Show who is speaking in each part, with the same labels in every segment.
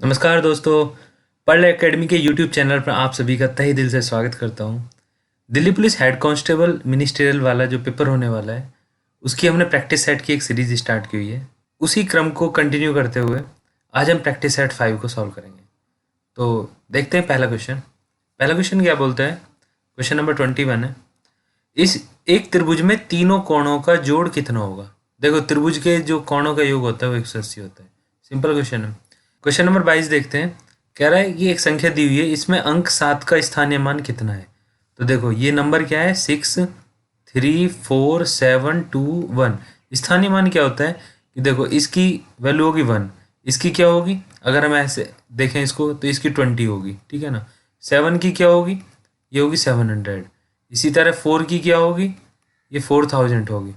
Speaker 1: नमस्कार दोस्तों। Pearl Academy के यूट्यूब चैनल पर आप सभी का तहे दिल से स्वागत करता हूं। Delhi police head constable ministerial वाला जो पेपर होने वाला है उसकी हमने प्रैक्टिस सेट की एक सीरीज स्टार्ट की हुई है। उसी क्रम को कंटिन्यू करते हुए आज हम प्रैक्टिस सेट 5 को सॉल्व करेंगे। तो देखते हैं पहला क्वेश्चन क्या बोलता है। क्वेश्चन नंबर 21 है, इस एक त्रिभुज में तीनों कोणों का जोड़ कितना होगा। देखो, त्रिभुज के जो कोणों का योग होता है वो 180 होता है। सिंपल क्वेश्चन है। क्वेश्चन नंबर 22 देखते हैं। कह रहा है कि एक संख्या दी हुई है, इसमें अंक 7 का स्थानीय मान कितना है। तो देखो ये नंबर क्या है, 6 3 4 7 2 1। स्थानीय मान क्या होता है कि देखो इसकी वैल्यू होगी 1, इसकी क्या होगी, अगर हम ऐसे देखें इसको तो इसकी 20 होगी, ठीक है ना। 7 की क्या होगी, ये होगी 700। इसी तरह 4 की क्या होगी, ये 4000 होगी।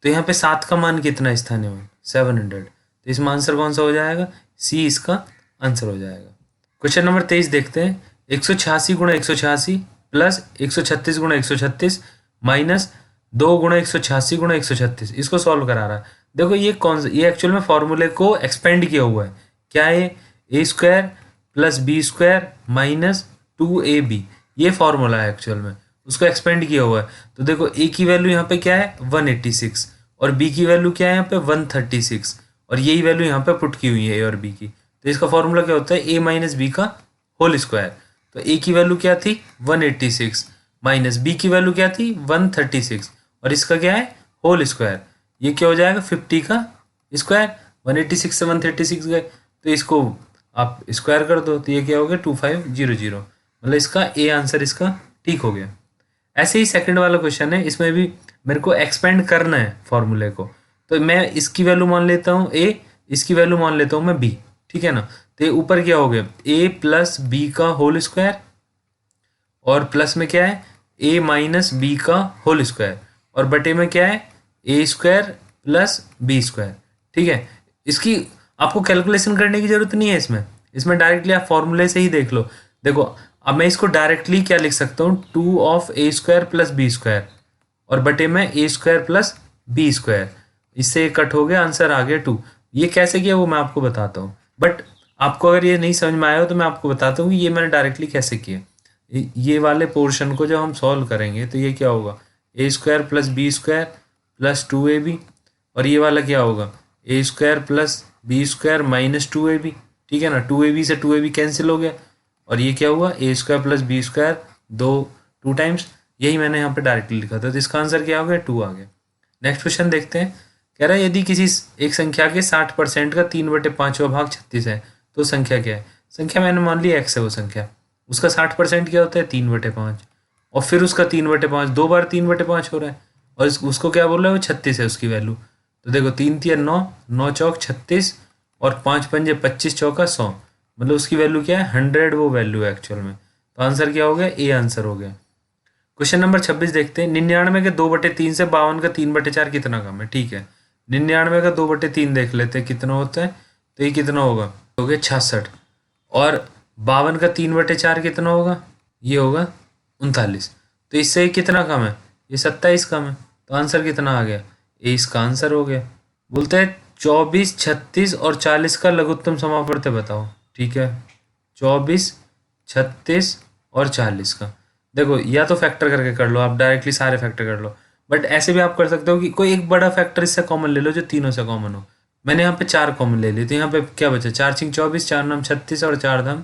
Speaker 1: तो यहाँ पे 7 का मान कितना है, स्थानीय मान 700। तो इसमें आंसर कौन सा हो जाएगा, सी इसका आंसर हो जाएगा। क्वेश्चन नंबर 23 देखते हैं। 186 गुणा 186 प्लस 136 गुणा 136 माइनस 2 गुणा 186 गुणा 136, इसको सॉल्व करा रहा है। देखो ये एक्चुअल में फॉर्मूले को एक्सपेंड किया हुआ है। क्या है, A square plus B square minus 2ab, ये फॉर्मूला है एक्चुअल में, उसको एक्सपेंड किया हुआ है। तो देखो ए की वैल्यू यहाँ पे क्या है 186 और बी की वैल्यू क्या है यहाँ पे 136, और यही वैल्यू यहाँ पे पुट की हुई है ए और बी की। तो इसका फॉर्मूला क्या होता है, ए माइनस बी का होल स्क्वायर। तो ए की वैल्यू क्या थी 186 माइनस बी की वैल्यू क्या थी 136 और इसका क्या है होल स्क्वायर। ये क्या हो जाएगा 50 का स्क्वायर, 186 से 136 गए तो इसको आप स्क्वायर कर दो तो ये क्या हो गया 2500। मतलब इसका ए आंसर इसका ठीक हो गया। ऐसे ही सेकंड वाला क्वेश्चन है, इसमें भी मेरे को एक्सपेंड करना है फॉर्मूले को। तो मैं इसकी वैल्यू मान लेता हूँ ए, इसकी वैल्यू मान लेता हूँ मैं बी, ठीक है ना। तो ये ऊपर क्या हो गया ए प्लस बी का होल स्क्वायर और प्लस में क्या है ए माइनस बी का होल स्क्वायर और बटे में क्या है A square plus B square, ठीक है। इसकी आपको कैलकुलेशन करने की जरूरत नहीं है, इसमें डायरेक्टली आप फॉर्मूले से ही देख लो। देखो अब मैं इसको डायरेक्टली क्या लिख सकता हूँ, 2 of A square plus B square और बटे में A square plus B square, इससे कट हो गया, आंसर आ गया 2। ये कैसे किया वो मैं आपको बताता हूँ, बट आपको अगर ये नहीं समझ में आया हो तो मैं आपको बताता हूँ कि ये मैंने डायरेक्टली कैसे किया। ये वाले पोर्शन को जब हम सॉल्व करेंगे तो ये क्या होगा A square plus B square plus 2ab और ये वाला क्या होगा A square plus B square minus 2ab, ठीक है ना। 2ab से 2ab कैंसिल हो गया और ये क्या हुआ A square plus B square 2 times, यही मैंने यहाँ पे डायरेक्टली लिखा था। तो इसका आंसर क्या हो गया 2 आ गया। नेक्स्ट क्वेश्चन देखते हैं। कह रहा है यदि किसी एक संख्या के 60% का 3/5 भाग 36 है तो संख्या क्या है। संख्या मैंने मान ली एक्स है, वो संख्या, उसका 60% क्या होता है 3/5 और फिर उसका 3/5 दो बार 3/5 हो रहा है और उसको क्या बोल रहा है वो 36 है उसकी वैल्यू। तो देखो 3 तिया 9, 9 चौक 36 और 5 पंजे 25 चौका 100, मतलब उसकी वैल्यू क्या है 100, वो वैल्यू है एक्चुअल में। तो आंसर क्या हो गया ए आंसर हो गया। क्वेश्चन नंबर 26 देखते हैं। 99 के 2/3 से 52 का 3/4 कितना कम है, ठीक है। 99 का 2/3 देख लेते हैं कितना होता है। तो ये कितना होगा, हो गया 66 और 52 का 3/4 कितना होगा, ये होगा 39। तो इससे ये कितना कम है, ये 27 कम है। तो आंसर कितना आ गया, ए इसका आंसर हो गया। बोलते हैं 24 36 और 40 का लघुत्तम समापवर्त बताओ, ठीक है। 24 36 और 40 का देखो या तो फैक्टर करके कर लो, आप डायरेक्टली सारे फैक्टर कर लो, बट ऐसे भी आप कर सकते हो कि कोई एक बड़ा फैक्टर इससे कॉमन ले लो जो तीनों से कॉमन हो। मैंने यहाँ पे 4 कॉमन ले लिए तो यहाँ पे क्या बचा 4×6 24, 4×9 36 और 4×10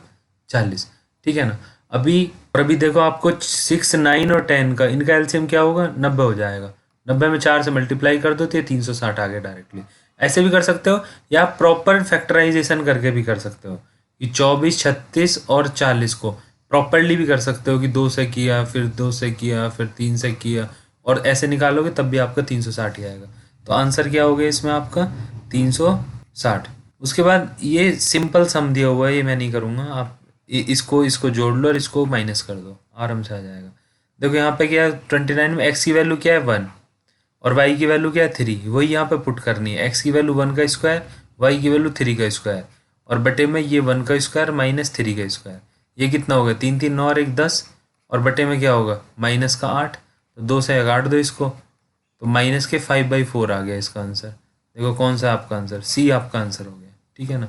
Speaker 1: 40, ठीक है ना। अभी देखो आपको 6 9 और 10 का इनका एलसीएम क्या होगा 90 हो जाएगा। 90 में 4 से मल्टीप्लाई कर दो तो ये 360 आ गया डायरेक्टली। ऐसे भी कर सकते हो या प्रॉपर फैक्टराइजेशन करके भी कर सकते हो कि 24 36 और 40 को प्रॉपरली भी कर सकते हो कि 2 से किया फिर 2 से किया फिर 3 से किया और ऐसे निकालोगे तब भी आपका 360 ही आएगा। तो आंसर क्या हो गया इसमें आपका 360। उसके बाद ये सिंपल सम दिया हुआ है, ये मैं नहीं करूँगा, आप इसको जोड़ लो और इसको माइनस कर दो, आराम से आ जाएगा। देखो यहाँ पे क्या है 29 में एक्स की वैल्यू क्या है 1 और वाई की वैल्यू क्या है 3, वही यहाँ पे पुट करनी है। एक्स की वैल्यू 1 का स्क्वायर, वाई की वैल्यू 3 का स्क्वायर और बटे में ये 1 का स्क्वायर माइनस 3 का स्क्वायर, ये कितना होगा 3 3 9 और 1 10 और बटे में क्या होगा माइनस का 8, तो 2 से काट दो इसको तो माइनस के 5/4 आ गया इसका आंसर। देखो कौन सा आपका आंसर, सी आपका आंसर हो गया, ठीक है ना।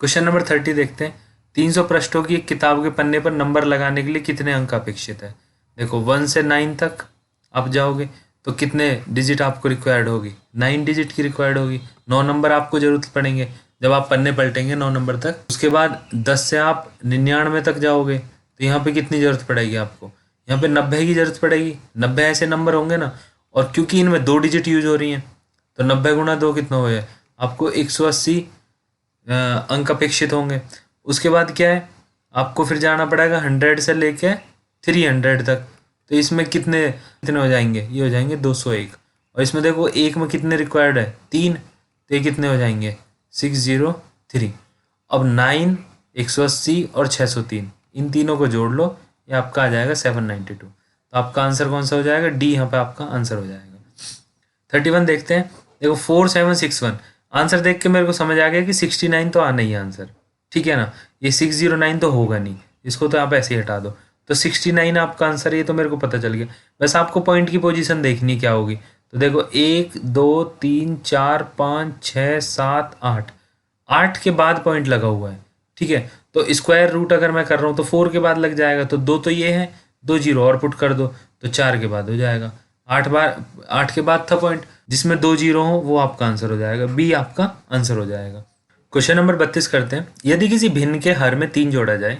Speaker 1: क्वेश्चन नंबर 30 देखते हैं। 300 पृष्ठों की एक किताब के पन्ने पर नंबर लगाने के लिए कितने अंक अपेक्षित है। देखो 1 से 9 तक आप जाओगे तो कितने डिजिट आपको रिक्वायर्ड होगी, 9 डिजिट की रिक्वायर्ड होगी। 9 नंबर आपको जरूरत पड़ेंगे जब आप पन्ने पलटेंगे 9 नंबर तक। उसके बाद 10 से आप 99 तक जाओगे तो यहाँ पे कितनी जरूरत पड़ेगी आपको, यहाँ पे 90 की जरूरत पड़ेगी। 90 ऐसे नंबर होंगे ना, और क्योंकि इनमें 2 डिजिट यूज हो रही हैं तो 90 गुणा 2 कितना हो जाए, आपको 180 अंक अपेक्षित होंगे। उसके बाद क्या है, आपको फिर जाना पड़ेगा 100 से लेके 300 तक। तो इसमें कितने कितने हो जाएंगे, ये हो जाएंगे 201। और इसमें देखो एक में कितने रिक्वायर्ड है, 3, तो ये कितने हो जाएंगे 603। अब 9, 180 और 603, इन तीनों को जोड़ लो, ये आपका आ जाएगा 792। तो आपका आंसर कौन सा हो जाएगा, डी यहाँ पे आपका आंसर हो जाएगा। 31 देखते हैं। देखो 4761, आंसर देख के मेरे को समझ आ गया कि 69 तो आना ही है आंसर, ठीक है ना। ये 609 तो होगा नहीं, इसको तो आप ऐसे ही हटा दो। तो 69 आपका आंसर, ये तो मेरे को पता चल गया। बस आपको पॉइंट की पोजीशन देखनी क्या होगी। तो देखो 1 2 3 4 5 6 7 8, 8 के बाद पॉइंट लगा हुआ है, ठीक है। तो स्क्वायर रूट अगर मैं कर रहा हूँ तो 4 के बाद लग जाएगा, तो 2 तो ये है, 2 जीरो और पुट कर दो तो 4 के बाद हो जाएगा। 8 के बाद था पॉइंट, जिसमें 2 जीरो हो वो आपका आंसर हो जाएगा, बी आपका आंसर हो जाएगा। क्वेश्चन नंबर 32 करते हैं। यदि किसी भिन्न के हर में 3 जोड़ा जाए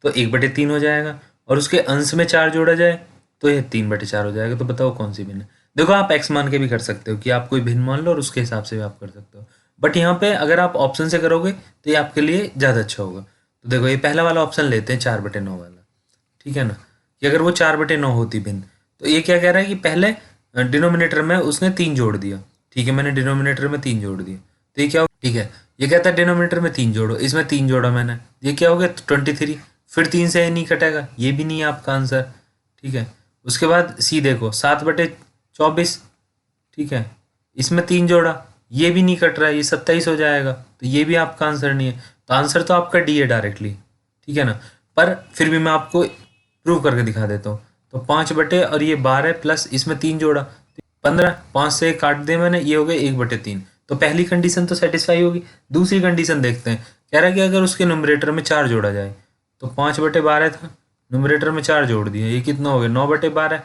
Speaker 1: तो 1/3 हो जाएगा, और उसके अंश में 4 जोड़ा जाए तो यह 3/4 हो जाएगा। तो बताओ कौन सी भिन्न है। देखो आप एक्स मान के भी कर सकते हो कि आप कोई भिन्न मान लो और उसके हिसाब से भी आप कर सकते हो, बट यहाँ पे अगर आप ऑप्शन से करोगे तो ये आपके लिए ज़्यादा अच्छा होगा। तो देखो ये पहला वाला ऑप्शन लेते हैं, 4/9 वाला, ठीक है ना। कि अगर वो 4/9 होती भिन्न, तो ये क्या कह रहा है कि पहले डिनोमिनेटर में उसने 3 जोड़ दिया, ठीक है, मैंने डिनोमिनेटर में 3 जोड़ दिया, तो ये क्या हो, ठीक है। ये कहता है डिनोमिनेटर में 3 जोड़ो, इसमें 3 जोड़ा मैंने, ये क्या हो गया 23। फिर 3 से ये नहीं कटेगा, ये भी नहीं है आपका आंसर, ठीक है। उसके बाद सी देखो 7/24, ठीक है, इसमें 3 जोड़ा, ये भी नहीं कट रहा है, ये 27 हो जाएगा, तो ये भी आपका आंसर नहीं है। तो आंसर तो आपका डी है डायरेक्टली, ठीक है ना। पर फिर भी मैं आपको प्रूव करके दिखा देता हूँ। तो 5 और ये 12 प्लस इसमें 3 जोड़ा 15, 5 से काट दिया मैंने, ये हो गया 1/3। तो पहली कंडीशन तो सेटिस्फाई होगी। दूसरी कंडीशन देखते हैं, कह रहा है कि अगर उसके न्यूमरेटर में 4 जोड़ा जाए, तो 5/12 था, न्यूमरेटर में 4 जोड़ दिए, ये कितना हो गया 9/12।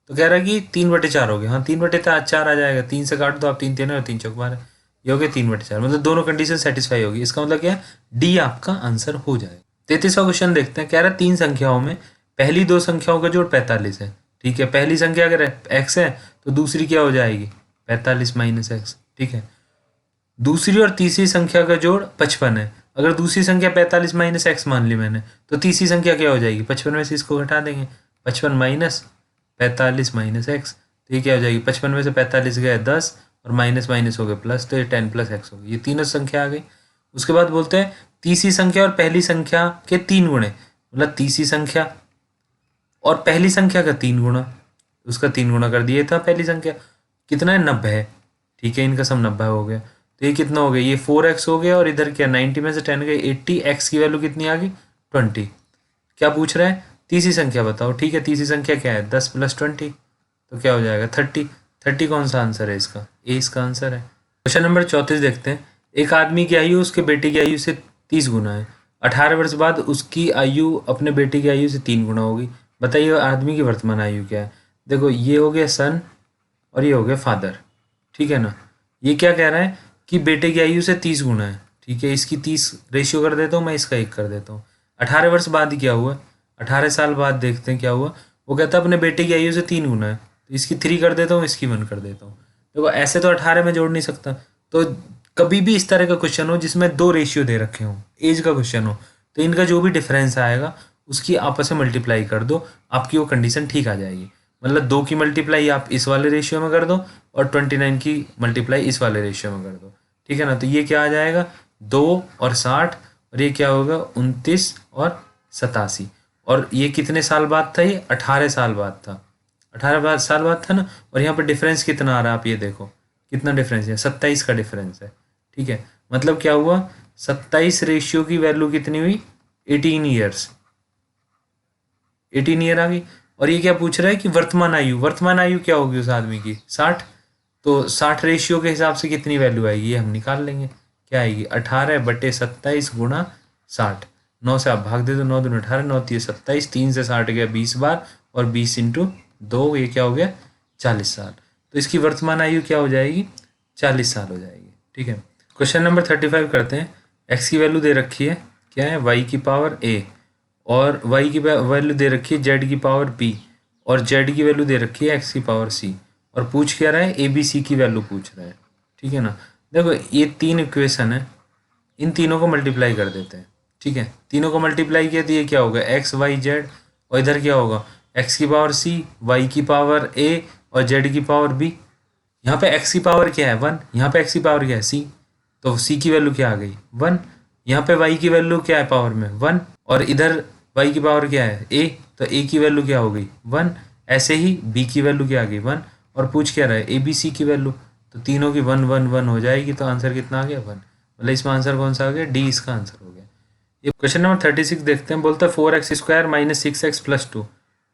Speaker 1: तो कह रहा है कि 3/4 हो गया, हाँ 3/4 आ जाएगा, 3 से काट दो आप, 3 3 और 3 चौक 12, ये हो गया 3/4। मतलब दोनों कंडीशन सेटिस्फाई होगी, इसका मतलब क्या है, डी आपका आंसर हो जाएगा। 33वां क्वेश्चन देखते हैं। कह रहा है 3 संख्याओं में पहली 2 संख्याओं का जोड़ 45 है, ठीक है। पहली संख्या अगर x है तो दूसरी क्या हो जाएगी 45 माइनस एक्स, ठीक है। दूसरी और तीसरी संख्या का जोड़ 55 है। अगर दूसरी संख्या 45 माइनस एक्स मान ली मैंने, तो तीसरी संख्या क्या हो जाएगी 55 में से इसको घटा देंगे, 55 माइनस 45 माइनस एक्स, तो ये क्या हो जाएगी 55 में से 45 गया 10 और माइनस माइनस हो गया प्लस, तो ये 10 प्लस एक्स हो गई, ये तीनों संख्या आ गई। उसके बाद बोलते हैं तीसरी संख्या और पहली संख्या के 3 गुणे, मतलब तीसरी संख्या और पहली संख्या का 3 गुणा, उसका 3 गुणा कर दिया था। पहली संख्या कितना है 90 है, ठीक है, इनका सब 90 हो गया, तो ये कितना हो गया, ये 4x हो गया, और इधर क्या 90 में से 10 गए 80, x की वैल्यू कितनी आ गई 20। क्या पूछ रहा है, तीसरी संख्या बताओ, ठीक है। तीसरी संख्या क्या है 10 + 20, तो क्या हो जाएगा 30। 30 कौन सा आंसर है इसका, ए इसका आंसर है। क्वेश्चन नंबर 34 देखते हैं। एक आदमी की आयु उसके बेटे की आयु से 30 गुना है। 18 वर्ष बाद उसकी आयु अपने बेटे की आयु से 3 गुना होगी। बताइए आदमी की वर्तमान आयु क्या है। देखो ये हो गया सन और ये हो गया फादर, ठीक है ना। ये क्या कह रहा है कि बेटे की आयु से 30 गुना है, ठीक है। इसकी 30 रेशियो कर देता हूँ मैं, इसका 1 कर देता हूँ। 18 वर्ष बाद क्या हुआ, 18 साल बाद देखते हैं क्या हुआ। वो कहता है अपने बेटे की आयु से 3 गुना है, तो इसकी 3 कर देता हूँ, इसकी 1 कर देता हूँ। देखो ऐसे तो 18 में जोड़ नहीं सकता, तो कभी भी इस तरह का क्वेश्चन हो जिसमें 2 रेशियो दे रखे हों, एज का क्वेश्चन हो, तो इनका जो भी डिफरेंस आएगा उसकी आपस में मल्टीप्लाई कर दो, आपकी वो कंडीशन ठीक आ जाएगी। मतलब 2 की मल्टीप्लाई आप इस वाले रेशियो में कर दो और 29 की मल्टीप्लाई इस वाले रेशियो में कर दो, ठीक है ना। तो ये क्या आ जाएगा 2 और 60, और ये क्या होगा 29 और 87। और ये कितने साल बाद था, ये 18 साल बाद था, 18 साल बाद था ना। और यहाँ पर डिफरेंस कितना आ रहा है आप ये देखो, कितना डिफरेंस है 27 का डिफरेंस है, ठीक है। मतलब क्या हुआ 27 रेशियो की वैल्यू कितनी हुई 18 ईयर्स, 18 ईयर आ गई। और ये क्या पूछ रहा है कि वर्तमान आयु, वर्तमान आयु क्या होगी उस आदमी की 60, तो 60 रेशियो के हिसाब से कितनी वैल्यू आएगी ये हम निकाल लेंगे। क्या आएगी 18/27 गुणा 60। 9 से आप भाग दे दो, 9 दूनी 18, 9 3 27, 3 से 60 गया 20 बार, और 20 इंटू 2 ये क्या हो गया 40 साल। तो इसकी वर्तमान आयु क्या हो जाएगी 40 साल हो जाएगी। ठीक है, क्वेश्चन नंबर 35 करते हैं। एक्स की वैल्यू दे रखी है क्या है वाई की पावर ए, और वाई की वैल्यू दे रखी है जेड की पावर बी, और जेड की वैल्यू दे रखी है एक्स की पावर सी, और पूछ क्या रहा है ए बी सी की वैल्यू पूछ रहा है। ठीक है ना, देखो ये 3 इक्वेशन है, इन तीनों को मल्टीप्लाई कर देते हैं। ठीक है, तीनों को मल्टीप्लाई किया तो ये क्या होगा एक्स वाई जेड, और इधर क्या होगा एक्स की पावर सी, वाई की पावर ए, और जेड की पावर बी। यहाँ पे एक्स की पावर क्या है 1, यहाँ पे एक्स की पावर क्या है सी, तो सी की वैल्यू क्या आ गई 1। यहाँ पे वाई की वैल्यू क्या है पावर में 1, और इधर वाई की पावर क्या है ए, तो ए की वैल्यू क्या हो गई 1। ऐसे ही बी की वैल्यू क्या आ गई 1, और पूछ क्या रहा है ए बी सी की वैल्यू, तो तीनों की 1 1 1 हो जाएगी, तो आंसर कितना आ गया 1। मतलब इसमें आंसर कौन सा आ गया डी, इसका आंसर हो गया। ये क्वेश्चन नंबर 36 देखते हैं। बोलता है 4x² माइनस 6x प्लस 2।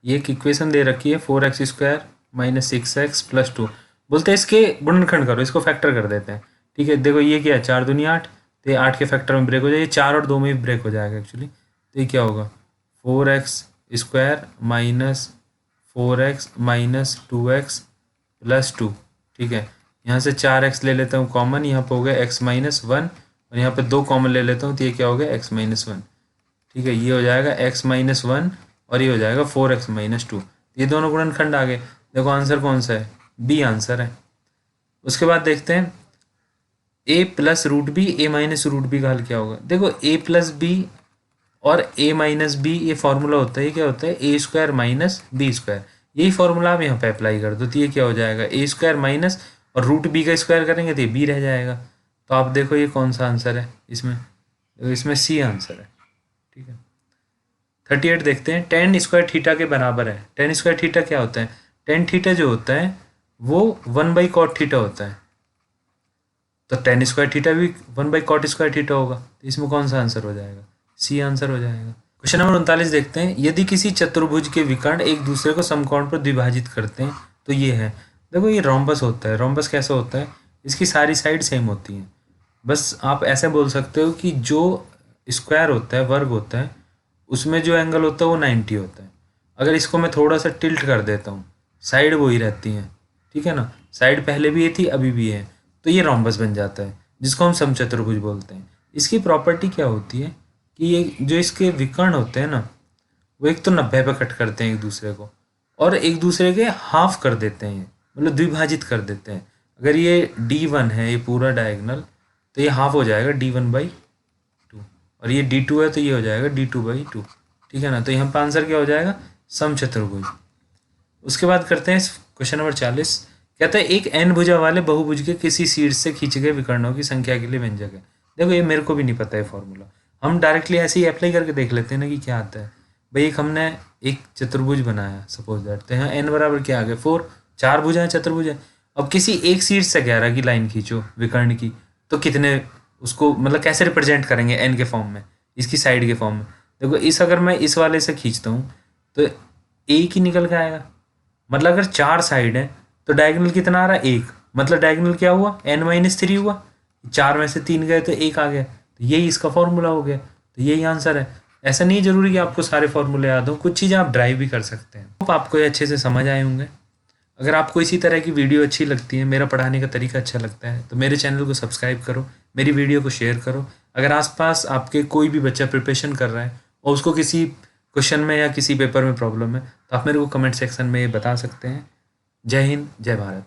Speaker 1: ये एक इक्वेशन दे रखी है 4x² माइनस 6x प्लस 2। बोलते हैं इसके गुणनखंड करो, इसको फैक्टर कर देते हैं। ठीक है, देखो ये क्या है 4 दूनी 8, तो ये 8 के फैक्टर में ब्रेक हो जाएगा, 4 और 2 में भी ब्रेक हो जाएगा एक्चुअली। तो ये क्या होगा 4x² minus 4x minus 2x plus 2। ठीक है, यहाँ से 4x ले लेता हूँ कॉमन, यहाँ पे हो गया x माइनस 1, और यहाँ पे 2 कॉमन ले लेता हूँ, तो ये क्या हो गया x माइनस 1। ठीक है, ये हो जाएगा x माइनस 1, और ये हो जाएगा 4x माइनस 2। ये दोनों गुणनखंड आ गए। देखो आंसर कौन सा है बी आंसर है। उसके बाद देखते हैं a plus root B, A minus root B का हल क्या होगा। देखो a प्लस बी और a माइनस बी ये फॉर्मूला होता है, ये क्या होता है a² माइनस b²। यही फॉर्मूला आप यहाँ पे अप्लाई कर दो, तो ये क्या हो जाएगा a² माइनस, और रूट बी का स्क्वायर करेंगे तो ये b रह जाएगा। तो आप देखो ये कौन सा आंसर है इसमें, तो इसमें सी आंसर है। ठीक है, 38 देखते हैं। tan स्क्वायर थीटा के बराबर है। tan स्क्वायर थीटा क्या होता है, tan थीटा जो होता है वो 1/cot थीटा होता है, तो tan स्क्वायर थीटा भी 1/cot स्क्वायर थीटा होगा। तो इसमें कौन सा आंसर हो जाएगा सी आंसर हो जाएगा। क्वेश्चन नंबर 39 देखते हैं। यदि किसी चतुर्भुज के विकर्ण एक दूसरे को समकोण पर द्विभाजित करते हैं तो ये है। देखो ये रोम्बस होता है। रोम्बस कैसा होता है, इसकी सारी साइड सेम होती हैं। बस आप ऐसे बोल सकते हो कि जो स्क्वायर होता है वर्ग होता है उसमें जो एंगल होता है वो 90 होता है। अगर इसको मैं थोड़ा सा टिल्ट कर देता हूँ, साइड वही रहती हैं। ठीक है ना, साइड पहले भी ये थी अभी भी है, तो ये रोम्बस बन जाता है जिसको हम समचतुर्भुज बोलते हैं। इसकी प्रॉपर्टी क्या होती है कि ये जो इसके विकर्ण होते हैं ना, वो एक तो 90 पे कट करते हैं एक दूसरे को, और एक दूसरे के हाफ कर देते हैं, मतलब द्विभाजित कर देते हैं। अगर ये D1 है ये पूरा डायगोनल, तो ये हाफ हो जाएगा D1/2, और ये D2 है तो ये हो जाएगा D2/2। ठीक है ना, तो यहाँ पर आंसर क्या हो जाएगा समचतुर्भुज। उसके बाद करते हैं क्वेश्चन नंबर 40। कहता है एक n भुजा वाले बहुभुज के किसी शीर्ष से खींचे गए विकर्णों की संख्या के लिए व्यंजक है। देखो ये मेरे को भी नहीं पता है फॉर्मूला, हम डायरेक्टली ऐसे ही अप्लाई करके देख लेते हैं ना कि क्या आता है। भाई एक हमने एक चतुर्भुज बनाया सपोज दैट, तो यहाँ n बराबर क्या आ गया 4, 4 भुजा है चतुर्भुज है। अब किसी एक शीर्ष से 11 की लाइन खींचो विकर्ण की, तो कितने उसको मतलब कैसे रिप्रेजेंट करेंगे n के फॉर्म में, इसकी साइड के फॉर्म में। देखो इस अगर मैं इस वाले से खींचता हूँ तो एक ही निकल के आएगा, मतलब अगर 4 साइड है तो डायगोनल कितना आ रहा है 1, मतलब डायगोनल क्या हुआ n-3 हुआ, 4 में से 3 गए तो 1 आ गया, तो यही इसका फॉर्मूला हो गया। तो यही आंसर है। ऐसा नहीं जरूरी कि आपको सारे फॉर्मूले याद हो, कुछ चीज़ें आप ड्राइव भी कर सकते हैं। तो आपको ये अच्छे से समझ आए होंगे। अगर आपको इसी तरह की वीडियो अच्छी लगती है, मेरा पढ़ाने का तरीका अच्छा लगता है, तो मेरे चैनल को सब्सक्राइब करो, मेरी वीडियो को शेयर करो। अगर आसपास आपके कोई भी बच्चा प्रिपरेशन कर रहा है और उसको किसी क्वेश्चन में या किसी पेपर में प्रॉब्लम है, तो आप मेरे को कमेंट सेक्शन में बता सकते हैं। जय हिंद, जय भारत।